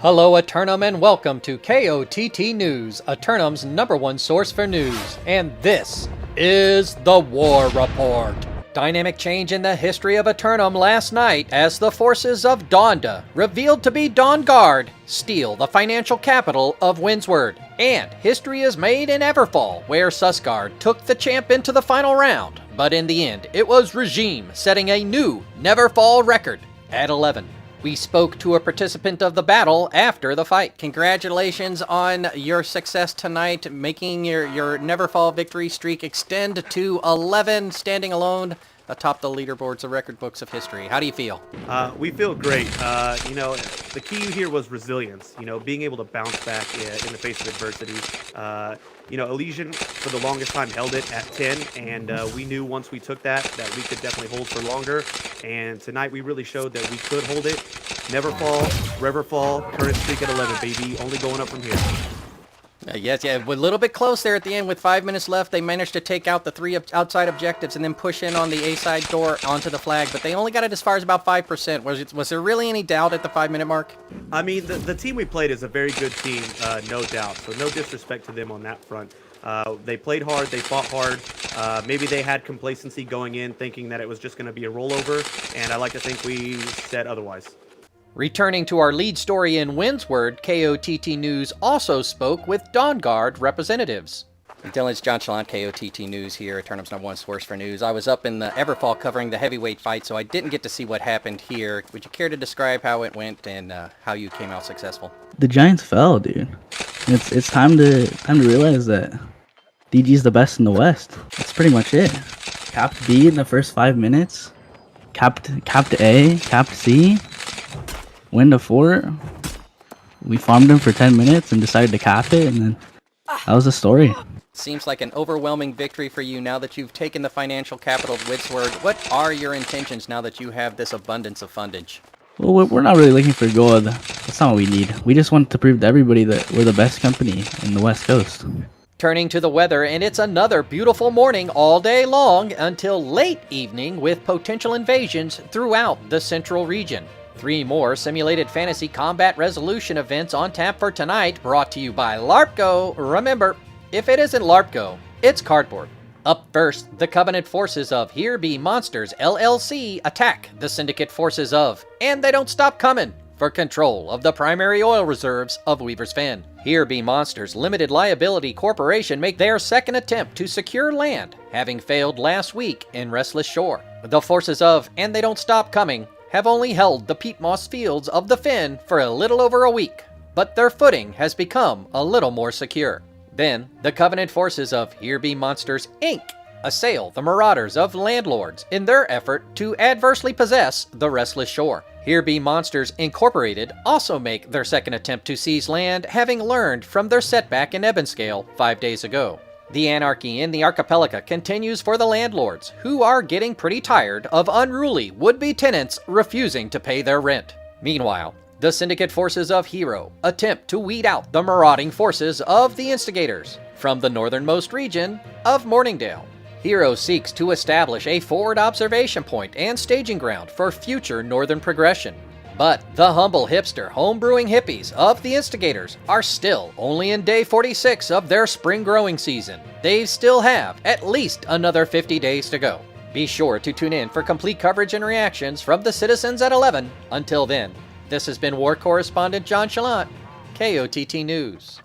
Hello Eternum and welcome to KOTT News, Eternum's #1 source for news. And this is the War Report. Dynamic change in the history of Eternum last night as the forces of Donda, revealed to be Dawn Guard, steal the financial capital of Windsward. And history is made in Everfall, where Susgard took the champ into the final round. But in the end, it was Regime setting a new Neverfall record at 11. We spoke to a participant of the battle after the fight. Congratulations on your success tonight, making your Neverfall victory streak extend to 11, standing alone atop the leaderboards, the record books of history. How do you feel? We feel great. The key here was resilience, being able to bounce back in the face of adversity. Elysian, for the longest time, held it at 10, and we knew once we took that we could definitely hold for longer. And tonight we really showed that we could hold it. Never fall, forever fall, current streak at 11, baby. Only going up from here. Yes, a little bit close there at the end with 5 minutes left. They managed to take out the 3 outside objectives and then push in on the A-side door onto the flag, but they only got it as far as about 5%. Was there really any doubt at the 5-minute mark? I mean, the team we played is a very good team, no doubt, so no disrespect to them on that front. They played hard, they fought hard. Maybe they had complacency going in, thinking that it was just going to be a rollover, and I like to think we said otherwise. Returning to our lead story in Windsward, KOTT News also spoke with Dawn Guard representatives. Dylan, it's JChalant, KOTT News here, Eternum's #1 source for news. I was up in the Everfall covering the heavyweight fight, so I didn't get to see what happened here. Would you care to describe how it went and how you came out successful? The Giants fell, dude. It's time to realize that DG's the best in the West. That's pretty much it. Capped B in the first 5 minutes. Capped A, capped C. Win to 4. We farmed him for 10 minutes and decided to cap it, and then that was the story. Seems like an overwhelming victory for you now that you've taken the financial capital of Windsward. What are your intentions now that you have this abundance of fundage? Well, we're not really looking for gold. That's not what we need. We just want to prove to everybody that we're the best company in the West Coast. Turning to the weather, and it's another beautiful morning all day long until late evening with potential invasions throughout the central region. 3 more simulated fantasy combat resolution events on tap for tonight, brought to you by LARPGO. Remember, if it isn't LARPGO, it's cardboard. Up first, the Covenant forces of Here Be Monsters LLC attack the Syndicate forces of And They Don't Stop Coming for control of the primary oil reserves of Weaver's Fen. Here Be Monsters Limited Liability Corporation make their second attempt to secure land, having failed last week in Restless Shore. The forces of And They Don't Stop Coming have only held the peat moss fields of the Fen for a little over a week, but their footing has become a little more secure. Then, the Covenant forces of Here Be Monsters, Inc. assail the marauders of landlords in their effort to adversely possess the Restless Shore. Here Be Monsters, Incorporated also make their second attempt to seize land, having learned from their setback in Ebonscale 5 days ago. The anarchy in the archipelago continues for the landlords, who are getting pretty tired of unruly would-be tenants refusing to pay their rent. Meanwhile, the Syndicate forces of Hero attempt to weed out the marauding forces of the Instigators from the northernmost region of Morningdale. Hero seeks to establish a forward observation point and staging ground for future northern progression. But the humble hipster homebrewing hippies of the Instigators are still only in day 46 of their spring growing season. They still have at least another 50 days to go. Be sure to tune in for complete coverage and reactions from the citizens at 11. Until then, this has been War Correspondent JChalant, KOTT News.